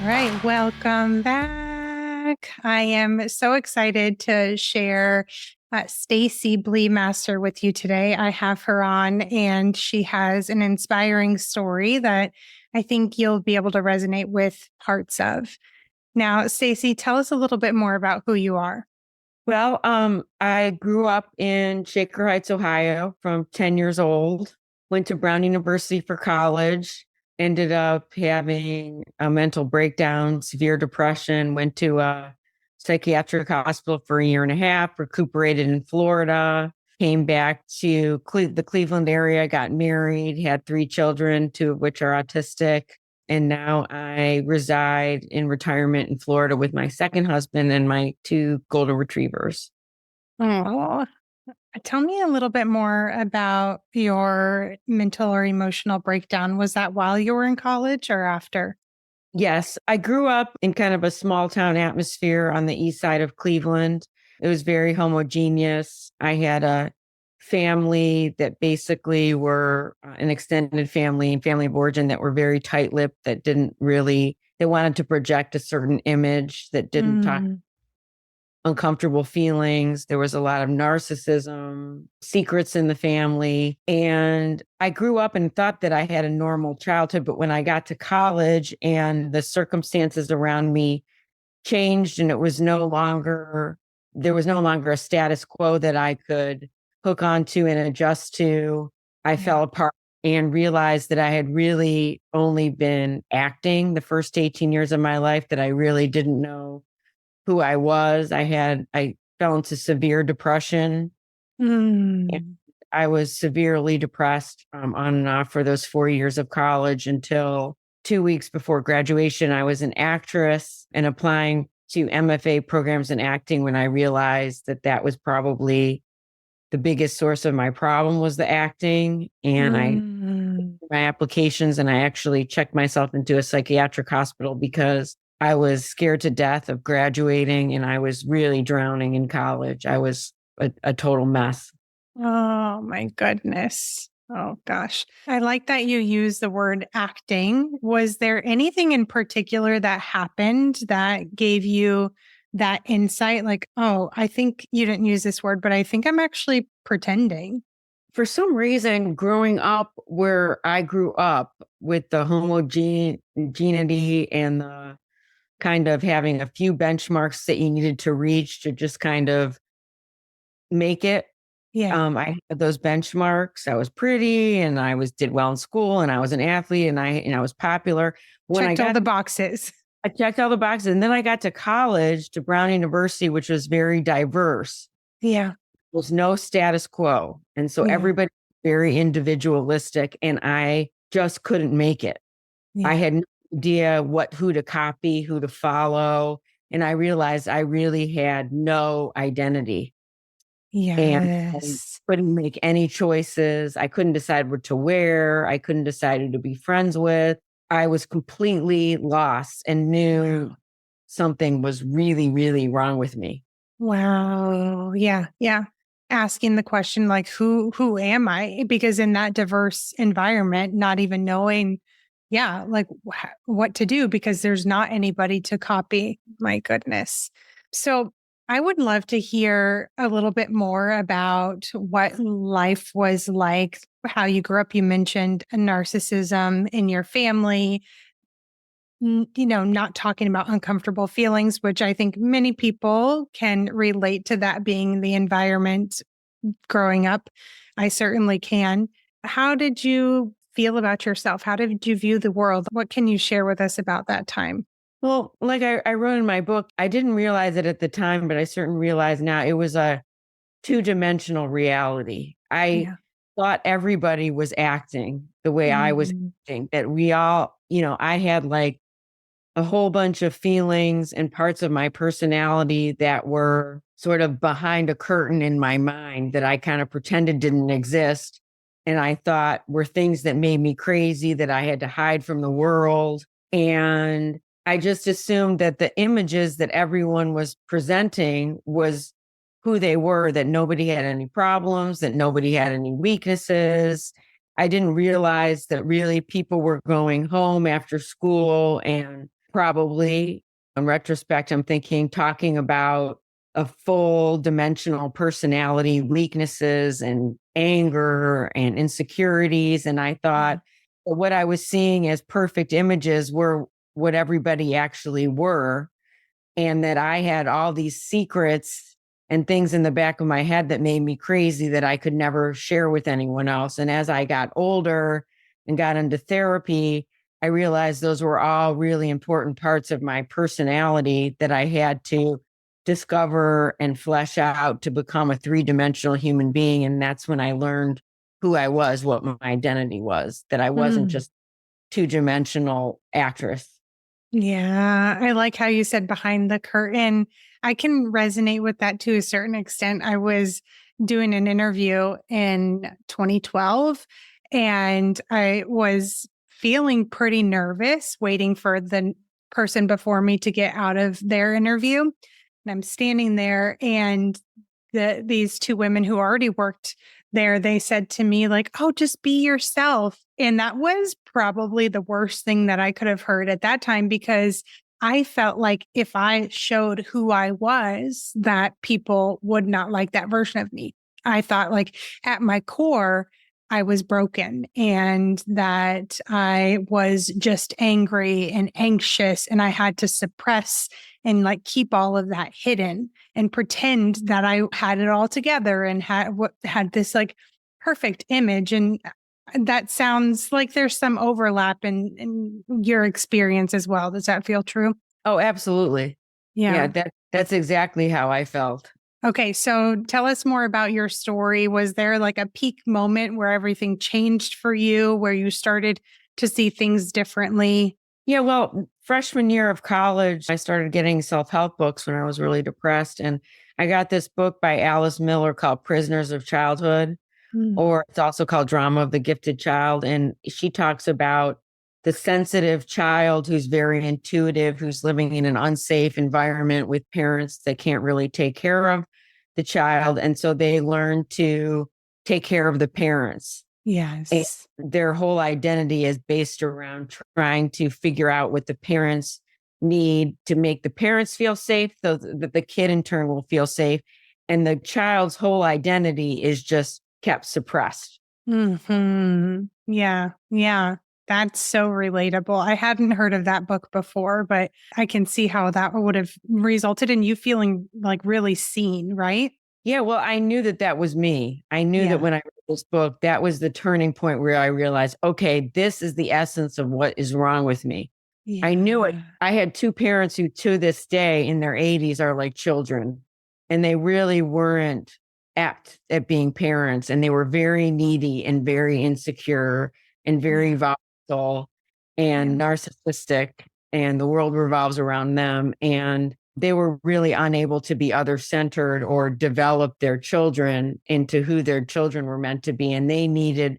right, welcome back. I am so excited to share Stacy Blemaster with you today. I have her on, and she has an inspiring story that I think you'll be able to resonate with parts of. Now, Stacy, tell us a little bit more about who you are. I grew up in Shaker Heights, Ohio from 10 years old, went to Brown University for college, ended up having a mental breakdown, severe depression, went to a psychiatric hospital for a year and a half, recuperated in Florida, came back to the Cleveland area, got married, had three children, two of which are autistic. And now I reside in retirement in Florida with my second husband and my two golden retrievers. Oh, tell me a little bit more about your mental or emotional breakdown. Was that while you were in college or after? Yes, I grew up in kind of a small town atmosphere on the east side of Cleveland. It was very homogeneous. I had a family that basically were an extended family and family of origin that were very tight-lipped, that didn't really, they wanted to project a certain image that didn't talk Mm, uncomfortable feelings. There was a lot of narcissism, secrets in the family. And I grew up and thought that I had a normal childhood. But when I got to college and the circumstances around me changed, and there was no longer a status quo that I could hook onto and adjust to, I yeah. fell apart and realized that I had really only been acting the first 18 years of my life, that I really didn't know who I was. I fell into severe depression. And Mm, I was severely depressed on and off for those 4 years of college until 2 weeks before graduation. I was an actress and applying to MFA programs in acting when I realized that that was probably the biggest source of my problem was the acting. And I mm. my applications and I actually checked myself into a psychiatric hospital because I was scared to death of graduating and I was really drowning in college. I was a total mess. Oh my goodness. Oh gosh. I like that you use the word acting. Was there anything in particular that happened that gave you that insight? Like, oh, I think you didn't use this word, but I think I'm actually pretending. For some reason, growing up where I grew up with the homogeneity and the kind of having a few benchmarks that you needed to reach to just kind of make it. Yeah. I had those benchmarks. I was pretty and did well in school and I was an athlete and I was popular. When Checked all the boxes. I checked all the boxes, and then I got to college to Brown University, which was very diverse. Yeah. There was no status quo. And so Yeah. everybody was very individualistic and I just couldn't make it. I Yeah. had no idea who to copy, who to follow. And I realized I really had no identity. And I Yes. couldn't make any choices. I couldn't decide what to wear. I couldn't decide who to be friends with. I was completely lost and knew Wow. something was really, really wrong with me. Wow. Yeah. Yeah. Asking the question like who am I? Because in that diverse environment, not even knowing, yeah, like what to do because there's not anybody to copy. My goodness. So I would love to hear a little bit more about what life was like, how you grew up. You mentioned narcissism in your family, not talking about uncomfortable feelings, which I think many people can relate to that being the environment growing up. I certainly can. How did you feel about yourself? How did you view the world? What can you share with us about that time? Well, like I wrote in my book, I didn't realize it at the time, but I certainly realize now it was a two-dimensional reality. I Yeah. thought everybody was acting the way I was Mm, acting, that we all, I had like a whole bunch of feelings and parts of my personality that were sort of behind a curtain in my mind that I kind of pretended didn't exist. And I thought were things that made me crazy that I had to hide from the world. And I just assumed that the images that everyone was presenting was who they were, that nobody had any problems, that nobody had any weaknesses. I didn't realize that really people were going home after school and Probably in retrospect, I'm thinking talking about a full dimensional personality, weaknesses and anger and insecurities. And I thought what I was seeing as perfect images were what everybody actually were, and that I had all these secrets and things in the back of my head that made me crazy that I could never share with anyone else. And as I got older and got into therapy, I realized those were all really important parts of my personality that I had to discover and flesh out to become a three-dimensional human being. And that's when I learned who I was, what my identity was, that I wasn't Mm. just two-dimensional actress. Yeah, I like how you said behind the curtain. I can resonate with that to a certain extent. I was doing an interview in 2012 and I was feeling pretty nervous waiting for the person before me to get out of their interview. And I'm standing there and these two women who already worked there, they said to me like, "Oh, just be yourself." And that was probably the worst thing that I could have heard at that time because I felt like if I showed who I was, that people would not like that version of me. I thought like at my core, I was broken and that I was just angry and anxious and I had to suppress and like keep all of that hidden and pretend that I had it all together and had this like perfect image. And that sounds like there's some overlap in your experience as well. Does that feel true? Oh, absolutely. Yeah, Yeah. that's exactly how I felt. Okay. So tell us more about your story. Was there like a peak moment where everything changed for you, where you started to see things differently? Yeah, well, freshman year of college, I started getting self-help books when I was really depressed. And I got this book by Alice Miller called Prisoners of Childhood, Mm. or it's also called Drama of the Gifted Child. And she talks about the sensitive child who's very intuitive, who's living in an unsafe environment with parents that can't really take care of the child. And so they learn to take care of the parents. And Yes. their whole identity is based around trying to figure out what the parents need to make the parents feel safe so that the kid in turn will feel safe. And the child's whole identity is just kept suppressed. Hmm. Yeah. Yeah. That's so relatable. I hadn't heard of that book before, but I can see how that would have resulted in you feeling like really seen, right? Yeah, well, I knew that that was me. I knew that Yeah. when I read this book, that was the turning point where I realized, okay, this is the essence of what is wrong with me. I knew it. Yeah. I had two parents who, to this day, in their 80s, are like children, and they really weren't apt at being parents. And they were very needy and very insecure and very Yeah. volatile Yeah. and narcissistic, and the world revolves around them. And they were really unable to be other centered or develop their children into who their children were meant to be. And they needed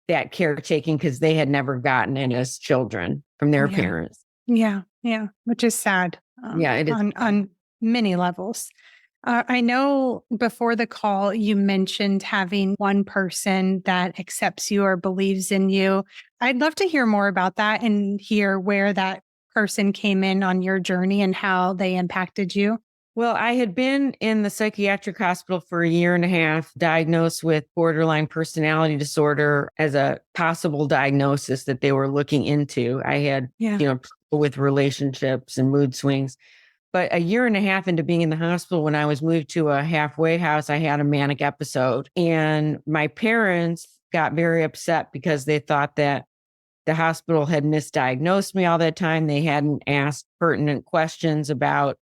that caretaking because they had never gotten it as children from their Yeah. parents. Yeah. Yeah. Which is sad Yeah, it is. on many levels. I know before the call, you mentioned having one person that accepts you or believes in you. I'd love to hear more about that and hear where that person came in on your journey and how they impacted you. Well, I had been in the psychiatric hospital for a year and a half, diagnosed with borderline personality disorder as a possible diagnosis that they were looking into. I had, Yeah. people with relationships and mood swings. But a year and a half into being in the hospital, when I was moved to a halfway house, I had a manic episode. And my parents got very upset because they thought that the hospital had misdiagnosed me all that time. They hadn't asked pertinent questions about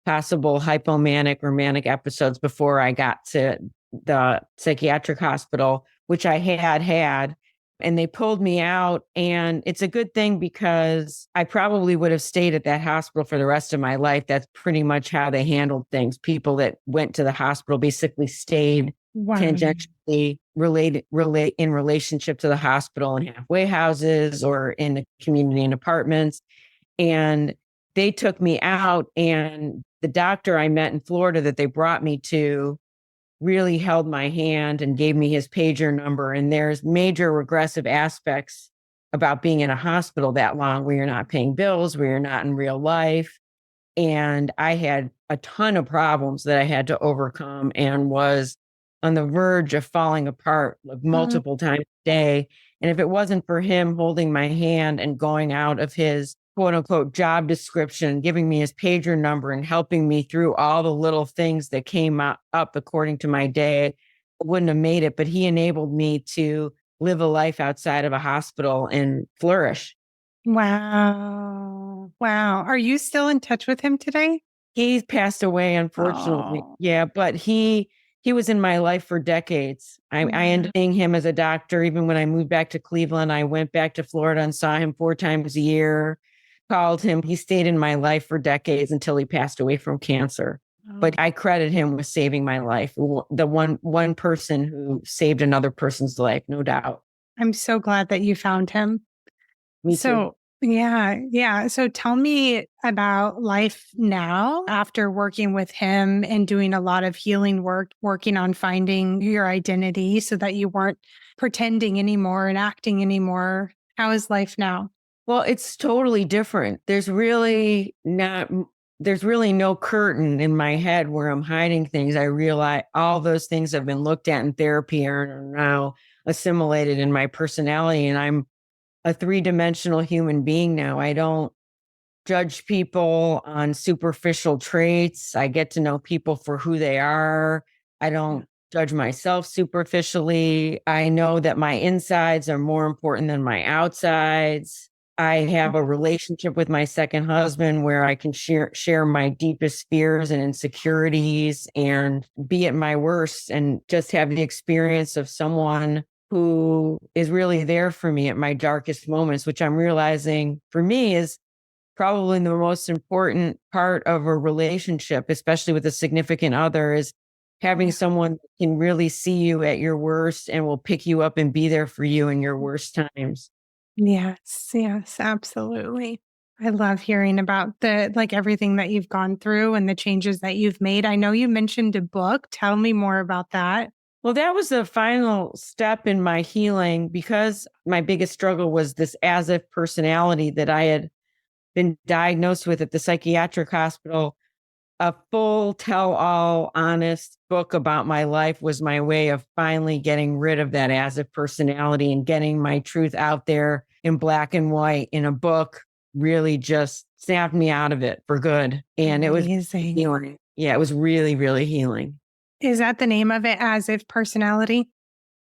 possible hypomanic or manic episodes before I got to the psychiatric hospital, which I had had. And they pulled me out. And it's a good thing because I probably would have stayed at that hospital for the rest of my life. That's pretty much how they handled things. People that went to the hospital basically stayed Wow. tangentially relate in relationship to the hospital in halfway houses or in the community and apartments. And they took me out, and the doctor I met in Florida that they brought me to really held my hand and gave me his pager number. And there's major regressive aspects about being in a hospital that long where you're not paying bills, where you're not in real life. And I had a ton of problems that I had to overcome and was on the verge of falling apart like Mm. multiple times a day. And if it wasn't for him holding my hand and going out of his quote unquote job description, giving me his pager number and helping me through all the little things that came up according to my day, I wouldn't have made it. But he enabled me to live a life outside of a hospital and flourish. Wow. Wow. Are you still in touch with him today? He's passed away, unfortunately. Oh, Yeah, but he was in my life for decades. I ended yeah. up seeing him as a doctor. Even when I moved back to Cleveland, I went back to Florida and saw him 4 times a year, called him. He stayed in my life for decades until he passed away from cancer. But Oh, I credit him with saving my life. The one person who saved another person's life, no doubt. I'm so glad that you found him. Me too. So, yeah, yeah. So tell me about life now after working with him and doing a lot of healing work, working on finding your identity so that you weren't pretending anymore and acting anymore. How is life now? Well, it's totally different. There's really no curtain in my head where I'm hiding things. I realize all those things have been looked at in therapy and are now assimilated in my personality. And I'm a three-dimensional human being now. I don't judge people on superficial traits. I get to know people for who they are. I Yeah. don't judge myself superficially. I know that my insides are more important than my outsides. I have a relationship with my second husband where I can share my deepest fears and insecurities and be at my worst and just have the experience of someone who is really there for me at my darkest moments, which I'm realizing for me is probably the most important part of a relationship, especially with a significant other, is having Yeah. someone that can really see you at your worst and will pick you up and be there for you in your worst times. Yes, yes, absolutely. I love hearing about like everything that you've gone through and the changes that you've made. I know you mentioned a book. Tell me more about that. Well, that was the final step in my healing because my biggest struggle was this as if personality that I had been diagnosed with at the psychiatric hospital. A full tell all honest book about my life was my way of finally getting rid of that as a personality and getting my truth out there in black and white in a book really just snapped me out of it for good. And it was Amazing. healing. Yeah, it was really, really healing. Is that the name of it? As if personality?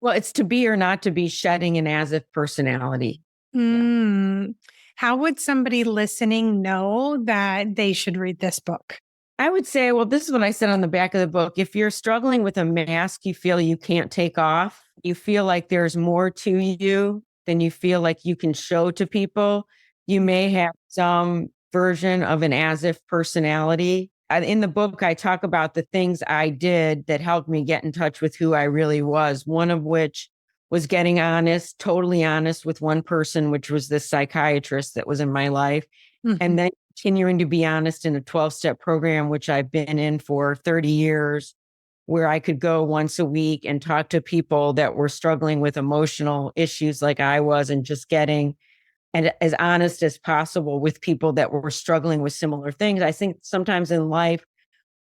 Well, it's to be or not to be shedding an as if personality. Yeah. Mm. How would somebody listening know that they should read this book? I would say, well, this is what I said on the back of the book. If you're struggling with a mask you feel you can't take off, you feel like there's more to you than you feel like you can show to people, you may have some version of an as if personality. In the book, I talk about the things I did that helped me get in touch with who I really was, one of which was getting honest, totally honest with one person, which was this psychiatrist that was in my life. And Mhm. then continuing to be honest in a 12-step program, which I've been in for 30 years, where I could go once a week and talk to people that were struggling with emotional issues like I was and just getting and as honest as possible with people that were struggling with similar things. I think sometimes in life,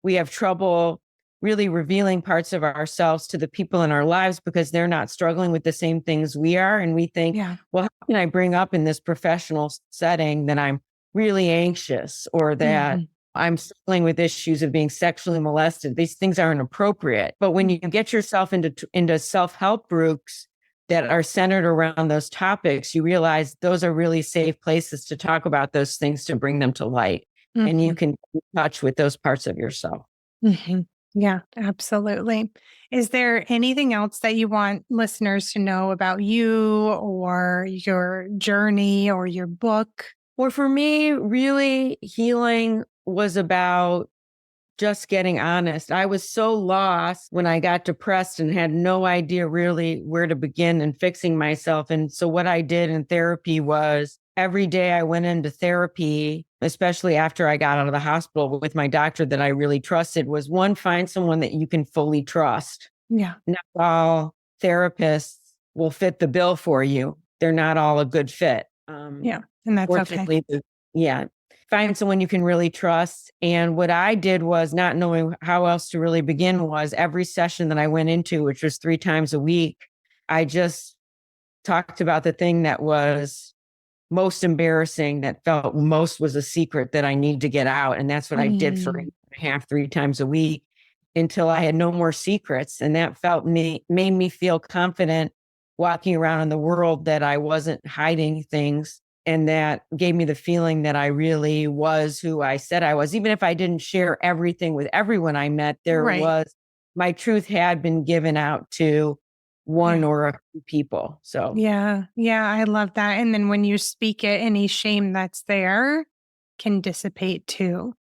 we have trouble really revealing parts of ourselves to the people in our lives because they're not struggling with the same things we are. And we think, Yeah. well, how can I bring up in this professional setting that I'm really anxious or that Mhm. I'm struggling with issues of being sexually molested? These things aren't appropriate. But when you get yourself into self-help groups that are centered around those topics, you realize those are really safe places to talk about those things to bring them to light. And you Mhm. can be in touch with those parts of yourself. Mhm. Yeah, absolutely. Is there anything else that you want listeners to know about you or your journey or your book? Well, for me, really healing was about just getting honest. I was so lost when I got depressed and had no idea really where to begin in fixing myself. And so, what I did in therapy was every day I went into therapy, especially after I got out of the hospital with my doctor that I really trusted, was one, find someone that you can fully trust. Yeah. Not all therapists will fit the bill for you. they're not all a good fit. Yeah. And that's okay. Fortunately, yeah, find someone you can really trust. And what I did was, not knowing how else to really begin, was every session that I went into, which was 3 times a week, I just talked about the thing that was most embarrassing, that felt most was a secret that I need to get out. And that's what I did for a Mm, year and a half, 3 times a week, until I had no more secrets. And that made me feel confident walking around in the world, that I wasn't hiding things. And that gave me the feeling that I really was who I said I was. Even if I didn't share everything with everyone I met, right. my truth had been given out to one Yeah. or a few people. So, Yeah. Yeah. I love that. And then when you speak it, any shame that's there can dissipate too.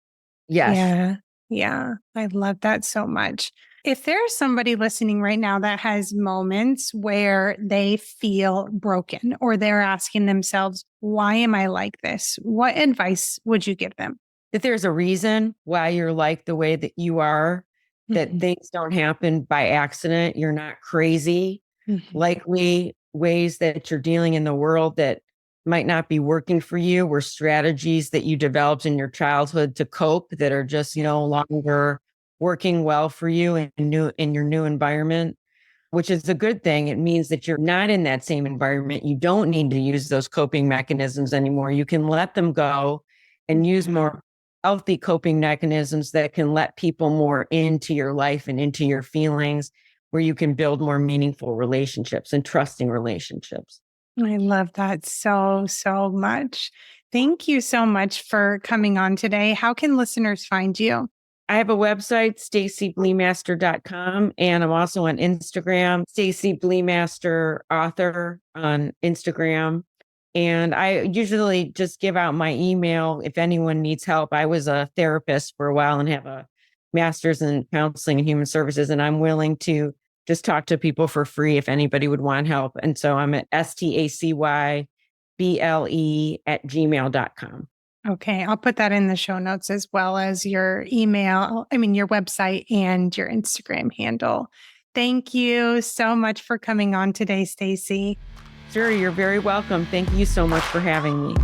yes. Yeah. Yeah. I love that so much. If there's somebody listening right now that has moments where they feel broken or they're asking themselves, why am I like this? What advice would you give them? That there's a reason why you're like the way that you are, that Mhm, things don't happen by accident. You're not crazy. mhm. Likely ways that you're dealing in the world that might not be working for you were strategies that you developed in your childhood to cope, that are just Yeah. no longer working well for you in your new environment, which is a good thing. It means that you're not in that same environment. You don't need to use those coping mechanisms anymore. You can let them go and use Yeah. more healthy coping mechanisms that can let people more into your life and into your feelings, where you can build more meaningful relationships and trusting relationships. I love that so, so much. Thank you so much for coming on today. How can listeners find you? I have a website, stacyblemaster.com, and I'm also on Instagram, Stacy Blemaster author on Instagram. And I usually just give out my email if anyone needs help. I was a therapist for a while and have a master's in counseling and human services, and I'm willing to just talk to people for free if anybody would want help. And so I'm at stacyble@gmail.com. Okay, I'll put that in the show notes as well as your email, your website and your Instagram handle. Thank you so much for coming on today, Stacy. Sure, you're very welcome. Thank you so much for having me.